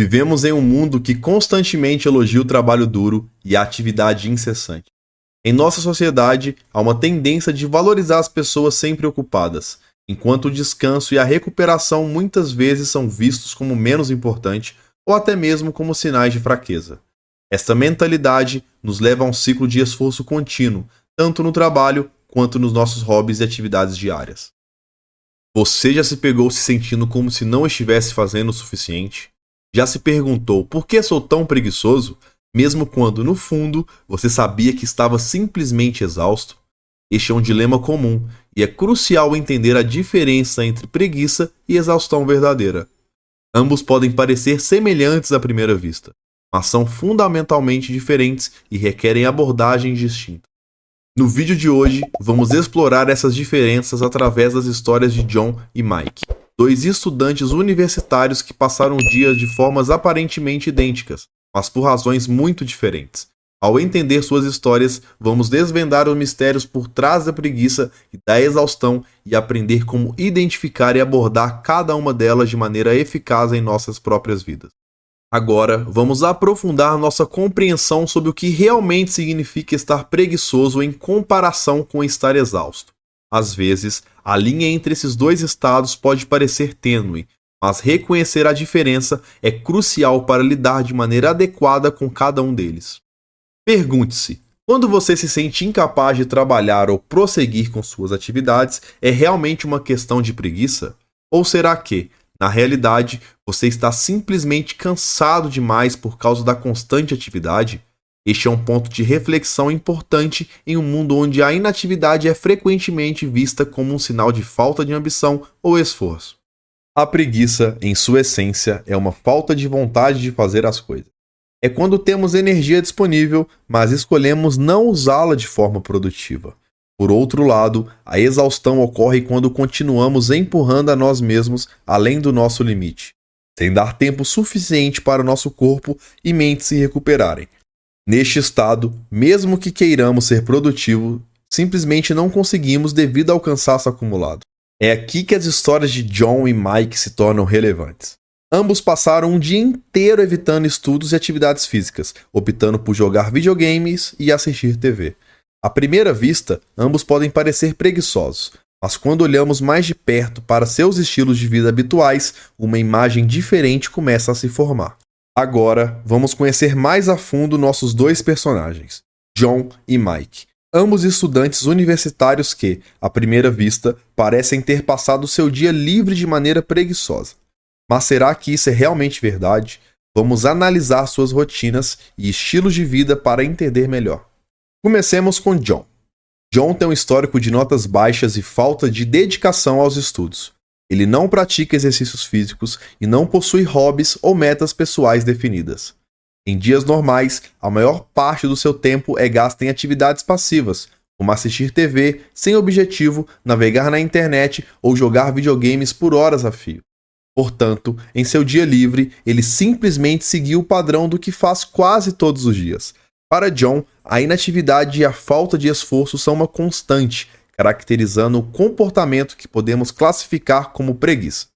Vivemos em um mundo que constantemente elogia o trabalho duro e a atividade incessante. Em nossa sociedade, há uma tendência de valorizar as pessoas sempre ocupadas, enquanto o descanso e a recuperação muitas vezes são vistos como menos importante ou até mesmo como sinais de fraqueza. Esta mentalidade nos leva a um ciclo de esforço contínuo, tanto no trabalho quanto nos nossos hobbies e atividades diárias. Você já se pegou se sentindo como se não estivesse fazendo o suficiente? Já se perguntou por que sou tão preguiçoso, mesmo quando, no fundo, você sabia que estava simplesmente exausto? Este é um dilema comum e é crucial entender a diferença entre preguiça e exaustão verdadeira. Ambos podem parecer semelhantes à primeira vista, mas são fundamentalmente diferentes e requerem abordagens distintas. No vídeo de hoje, vamos explorar essas diferenças através das histórias de John e Mike, dois estudantes universitários que passaram dias de formas aparentemente idênticas, mas por razões muito diferentes. Ao entender suas histórias, vamos desvendar os mistérios por trás da preguiça e da exaustão e aprender como identificar e abordar cada uma delas de maneira eficaz em nossas próprias vidas. Agora, vamos aprofundar nossa compreensão sobre o que realmente significa estar preguiçoso em comparação com estar exausto. Às vezes, a linha entre esses dois estados pode parecer tênue, mas reconhecer a diferença é crucial para lidar de maneira adequada com cada um deles. Pergunte-se: quando você se sente incapaz de trabalhar ou prosseguir com suas atividades, é realmente uma questão de preguiça? Ou será que, na realidade, você está simplesmente cansado demais por causa da constante atividade? Este é um ponto de reflexão importante em um mundo onde a inatividade é frequentemente vista como um sinal de falta de ambição ou esforço. A preguiça, em sua essência, é uma falta de vontade de fazer as coisas. É quando temos energia disponível, mas escolhemos não usá-la de forma produtiva. Por outro lado, a exaustão ocorre quando continuamos empurrando a nós mesmos além do nosso limite, sem dar tempo suficiente para o nosso corpo e mente se recuperarem. Neste estado, mesmo que queiramos ser produtivos, simplesmente não conseguimos devido ao cansaço acumulado. É aqui que as histórias de John e Mike se tornam relevantes. Ambos passaram um dia inteiro evitando estudos e atividades físicas, optando por jogar videogames e assistir TV. À primeira vista, ambos podem parecer preguiçosos, mas quando olhamos mais de perto para seus estilos de vida habituais, uma imagem diferente começa a se formar. Agora, vamos conhecer mais a fundo nossos dois personagens, John e Mike. Ambos estudantes universitários que, à primeira vista, parecem ter passado seu dia livre de maneira preguiçosa. Mas será que isso é realmente verdade? Vamos analisar suas rotinas e estilos de vida para entender melhor. Comecemos com John. John tem um histórico de notas baixas e falta de dedicação aos estudos. Ele não pratica exercícios físicos e não possui hobbies ou metas pessoais definidas. Em dias normais, a maior parte do seu tempo é gasta em atividades passivas, como assistir TV sem objetivo, navegar na internet ou jogar videogames por horas a fio. Portanto, em seu dia livre, ele simplesmente seguiu o padrão do que faz quase todos os dias. Para John, a inatividade e a falta de esforço são uma constante, caracterizando o comportamento que podemos classificar como preguiça.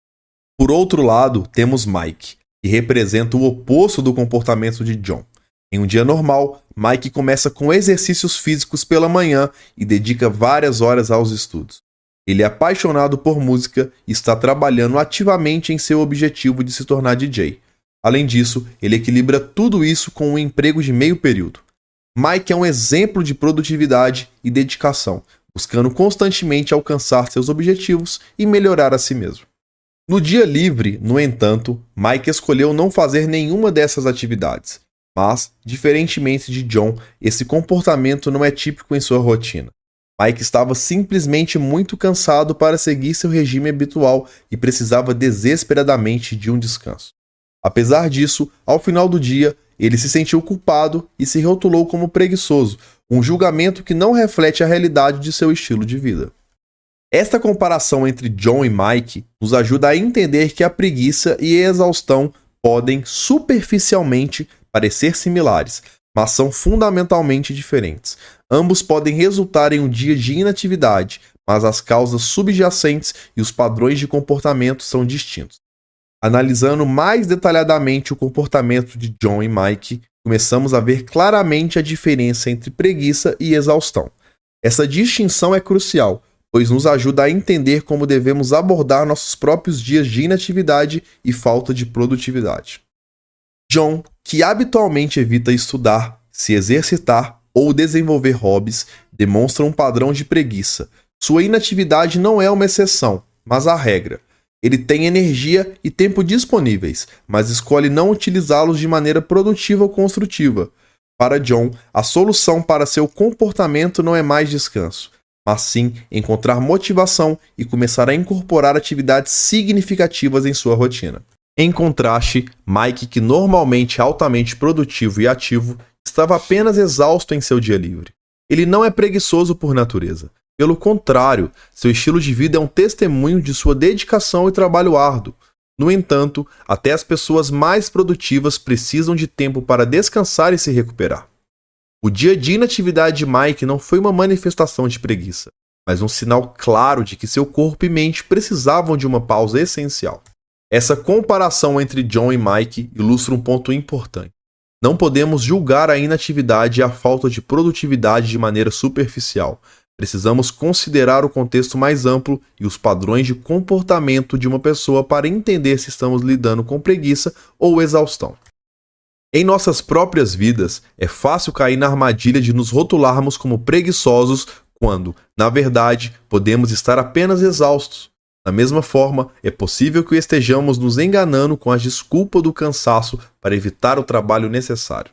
Por outro lado, temos Mike, que representa o oposto do comportamento de John. Em um dia normal, Mike começa com exercícios físicos pela manhã e dedica várias horas aos estudos. Ele é apaixonado por música e está trabalhando ativamente em seu objetivo de se tornar DJ. Além disso, ele equilibra tudo isso com um emprego de meio período. Mike é um exemplo de produtividade e dedicação, buscando constantemente alcançar seus objetivos e melhorar a si mesmo. No dia livre, no entanto, Mike escolheu não fazer nenhuma dessas atividades. Mas, diferentemente de John, esse comportamento não é típico em sua rotina. Mike estava simplesmente muito cansado para seguir seu regime habitual e precisava desesperadamente de um descanso. Apesar disso, ao final do dia, ele se sentiu culpado e se rotulou como preguiçoso, um julgamento que não reflete a realidade de seu estilo de vida. Esta comparação entre John e Mike nos ajuda a entender que a preguiça e a exaustão podem superficialmente parecer similares, mas são fundamentalmente diferentes. Ambos podem resultar em um dia de inatividade, mas as causas subjacentes e os padrões de comportamento são distintos. Analisando mais detalhadamente o comportamento de John e Mike, começamos a ver claramente a diferença entre preguiça e exaustão. Essa distinção é crucial, pois nos ajuda a entender como devemos abordar nossos próprios dias de inatividade e falta de produtividade. John, que habitualmente evita estudar, se exercitar ou desenvolver hobbies, demonstra um padrão de preguiça. Sua inatividade não é uma exceção, mas a regra. Ele tem energia e tempo disponíveis, mas escolhe não utilizá-los de maneira produtiva ou construtiva. Para John, a solução para seu comportamento não é mais descanso, mas sim encontrar motivação e começar a incorporar atividades significativas em sua rotina. Em contraste, Mike, que normalmente é altamente produtivo e ativo, estava apenas exausto em seu dia livre. Ele não é preguiçoso por natureza. Pelo contrário, seu estilo de vida é um testemunho de sua dedicação e trabalho árduo. No entanto, até as pessoas mais produtivas precisam de tempo para descansar e se recuperar. O dia de inatividade de Mike não foi uma manifestação de preguiça, mas um sinal claro de que seu corpo e mente precisavam de uma pausa essencial. Essa comparação entre John e Mike ilustra um ponto importante. Não podemos julgar a inatividade e a falta de produtividade de maneira superficial. Precisamos considerar o contexto mais amplo e os padrões de comportamento de uma pessoa para entender se estamos lidando com preguiça ou exaustão. Em nossas próprias vidas, é fácil cair na armadilha de nos rotularmos como preguiçosos quando, na verdade, podemos estar apenas exaustos. Da mesma forma, é possível que estejamos nos enganando com a desculpa do cansaço para evitar o trabalho necessário.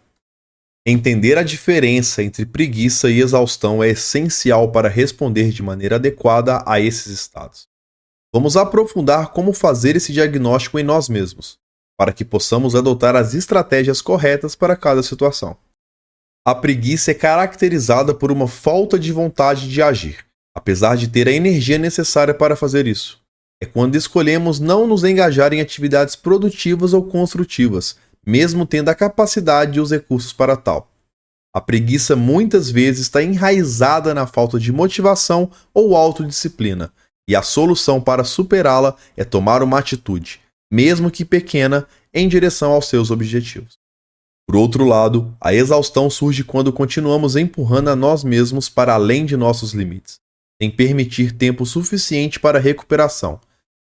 Entender a diferença entre preguiça e exaustão é essencial para responder de maneira adequada a esses estados. Vamos aprofundar como fazer esse diagnóstico em nós mesmos, para que possamos adotar as estratégias corretas para cada situação. A preguiça é caracterizada por uma falta de vontade de agir, apesar de ter a energia necessária para fazer isso. É quando escolhemos não nos engajar em atividades produtivas ou construtivas, mesmo tendo a capacidade e os recursos para tal. A preguiça muitas vezes está enraizada na falta de motivação ou autodisciplina, e a solução para superá-la é tomar uma atitude, mesmo que pequena, em direção aos seus objetivos. Por outro lado, a exaustão surge quando continuamos empurrando a nós mesmos para além de nossos limites, sem permitir tempo suficiente para recuperação.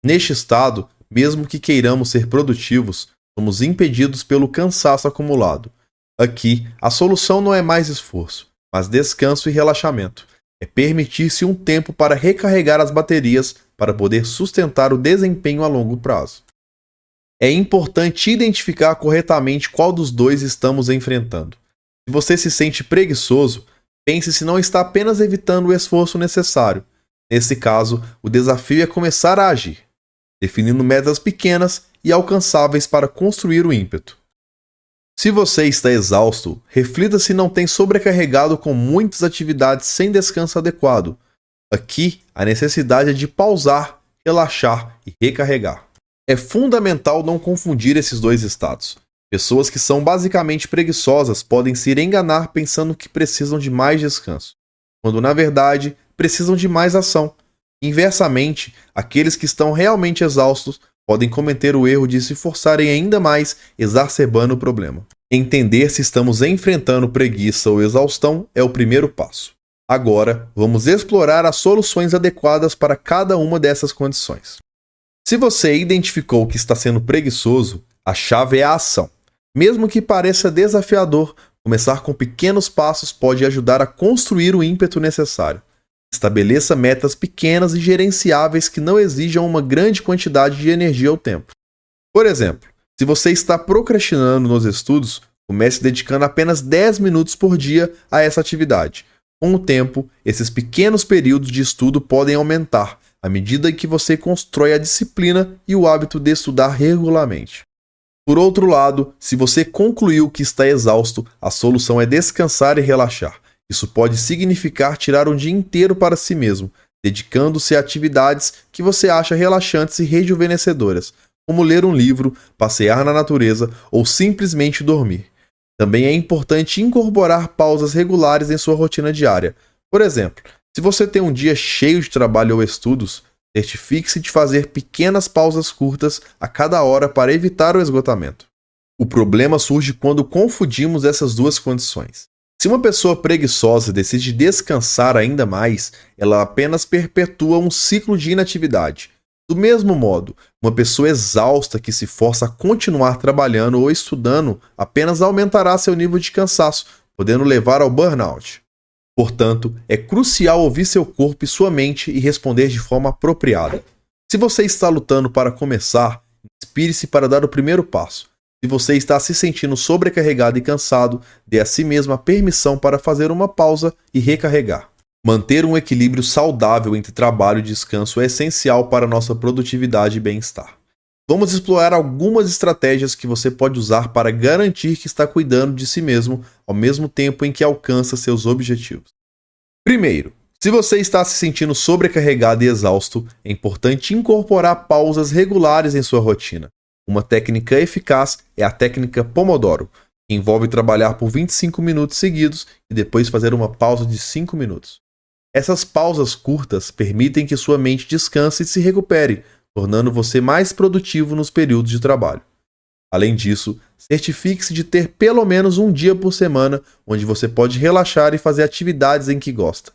Neste estado, mesmo que queiramos ser produtivos, somos impedidos pelo cansaço acumulado. Aqui, a solução não é mais esforço, mas descanso e relaxamento. É permitir-se um tempo para recarregar as baterias para poder sustentar o desempenho a longo prazo. É importante identificar corretamente qual dos dois estamos enfrentando. Se você se sente preguiçoso, pense se não está apenas evitando o esforço necessário. Nesse caso, o desafio é começar a agir, definindo metas pequenas e alcançáveis para construir o ímpeto. Se você está exausto, reflita se não tem sobrecarregado com muitas atividades sem descanso adequado. Aqui, a necessidade é de pausar, relaxar e recarregar. É fundamental não confundir esses dois estados. Pessoas que são basicamente preguiçosas podem se enganar pensando que precisam de mais descanso, quando na verdade precisam de mais ação. Inversamente, aqueles que estão realmente exaustos podem cometer o erro de se forçarem ainda mais, exacerbando o problema. Entender se estamos enfrentando preguiça ou exaustão é o primeiro passo. Agora, vamos explorar as soluções adequadas para cada uma dessas condições. Se você identificou que está sendo preguiçoso, a chave é a ação. Mesmo que pareça desafiador, começar com pequenos passos pode ajudar a construir o ímpeto necessário. Estabeleça metas pequenas e gerenciáveis que não exijam uma grande quantidade de energia ou tempo. Por exemplo, se você está procrastinando nos estudos, comece dedicando apenas 10 minutos por dia a essa atividade. Com o tempo, esses pequenos períodos de estudo podem aumentar, à medida que você constrói a disciplina e o hábito de estudar regularmente. Por outro lado, se você concluiu que está exausto, a solução é descansar e relaxar. Isso pode significar tirar um dia inteiro para si mesmo, dedicando-se a atividades que você acha relaxantes e rejuvenescedoras, como ler um livro, passear na natureza ou simplesmente dormir. Também é importante incorporar pausas regulares em sua rotina diária. Por exemplo, se você tem um dia cheio de trabalho ou estudos, Certifique-se de fazer pequenas pausas curtas a cada hora para evitar o esgotamento. O problema surge quando confundimos essas duas condições. Se uma pessoa preguiçosa decide descansar ainda mais, ela apenas perpetua um ciclo de inatividade. Do mesmo modo, uma pessoa exausta que se força a continuar trabalhando ou estudando apenas aumentará seu nível de cansaço, podendo levar ao burnout. Portanto, é crucial ouvir seu corpo e sua mente e responder de forma apropriada. Se você está lutando para começar, inspire-se para dar o primeiro passo. Se você está se sentindo sobrecarregado e cansado, dê a si mesmo a permissão para fazer uma pausa e recarregar. Manter um equilíbrio saudável entre trabalho e descanso é essencial para nossa produtividade e bem-estar. Vamos explorar algumas estratégias que você pode usar para garantir que está cuidando de si mesmo ao mesmo tempo em que alcança seus objetivos. Primeiro, se você está se sentindo sobrecarregado e exausto, é importante incorporar pausas regulares em sua rotina. Uma técnica eficaz é a técnica Pomodoro, que envolve trabalhar por 25 minutos seguidos e depois fazer uma pausa de 5 minutos. Essas pausas curtas permitem que sua mente descanse e se recupere, tornando você mais produtivo nos períodos de trabalho. Além disso, certifique-se de ter pelo menos um dia por semana onde você pode relaxar e fazer atividades em que gosta,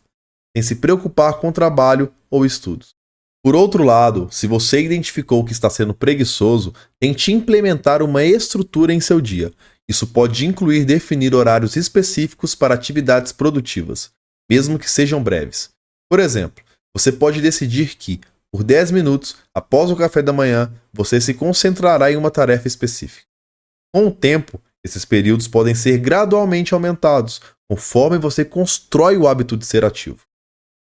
sem se preocupar com trabalho ou estudos. Por outro lado, se você identificou que está sendo preguiçoso, tente implementar uma estrutura em seu dia. Isso pode incluir definir horários específicos para atividades produtivas, mesmo que sejam breves. Por exemplo, você pode decidir que, por 10 minutos, após o café da manhã, você se concentrará em uma tarefa específica. Com o tempo, esses períodos podem ser gradualmente aumentados, conforme você constrói o hábito de ser ativo.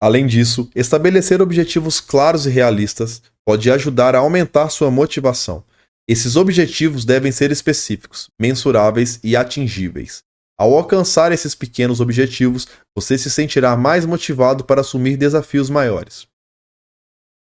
Além disso, estabelecer objetivos claros e realistas pode ajudar a aumentar sua motivação. Esses objetivos devem ser específicos, mensuráveis e atingíveis. Ao alcançar esses pequenos objetivos, você se sentirá mais motivado para assumir desafios maiores.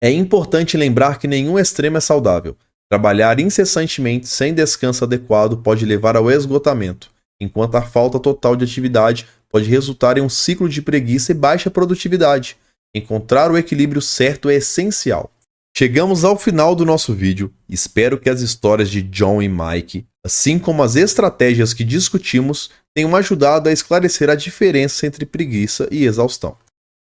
É importante lembrar que nenhum extremo é saudável. Trabalhar incessantemente sem descanso adequado pode levar ao esgotamento, enquanto a falta total de atividade pode resultar em um ciclo de preguiça e baixa produtividade. Encontrar o equilíbrio certo é essencial. Chegamos ao final do nosso vídeo. Espero que as histórias de John e Mike, assim como as estratégias que discutimos, tenham ajudado a esclarecer a diferença entre preguiça e exaustão.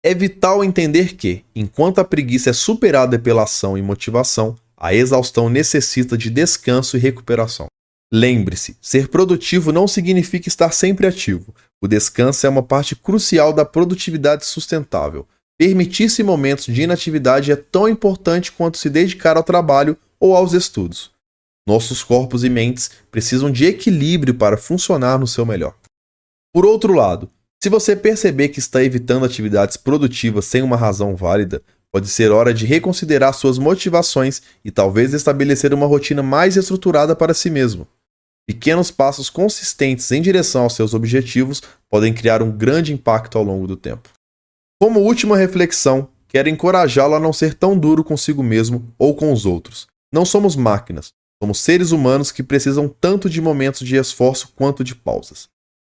É vital entender que, enquanto a preguiça é superada pela ação e motivação, a exaustão necessita de descanso e recuperação. Lembre-se, ser produtivo não significa estar sempre ativo. O descanso é uma parte crucial da produtividade sustentável. Permitir-se momentos de inatividade é tão importante quanto se dedicar ao trabalho ou aos estudos. Nossos corpos e mentes precisam de equilíbrio para funcionar no seu melhor. Por outro lado, se você perceber que está evitando atividades produtivas sem uma razão válida, pode ser hora de reconsiderar suas motivações e talvez estabelecer uma rotina mais estruturada para si mesmo. Pequenos passos consistentes em direção aos seus objetivos podem criar um grande impacto ao longo do tempo. Como última reflexão, quero encorajá-lo a não ser tão duro consigo mesmo ou com os outros. Não somos máquinas, somos seres humanos que precisam tanto de momentos de esforço quanto de pausas.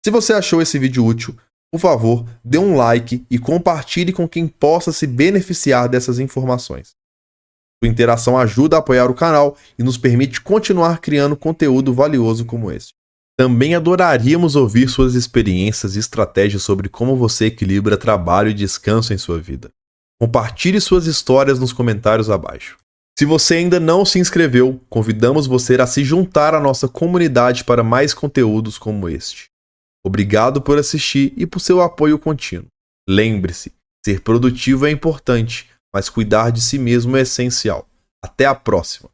Se você achou esse vídeo útil, por favor, dê um like e compartilhe com quem possa se beneficiar dessas informações. Sua interação ajuda a apoiar o canal e nos permite continuar criando conteúdo valioso como este. Também adoraríamos ouvir suas experiências e estratégias sobre como você equilibra trabalho e descanso em sua vida. Compartilhe suas histórias nos comentários abaixo. Se você ainda não se inscreveu, convidamos você a se juntar à nossa comunidade para mais conteúdos como este. Obrigado por assistir e por seu apoio contínuo. Lembre-se, ser produtivo é importante, mas cuidar de si mesmo é essencial. Até a próxima!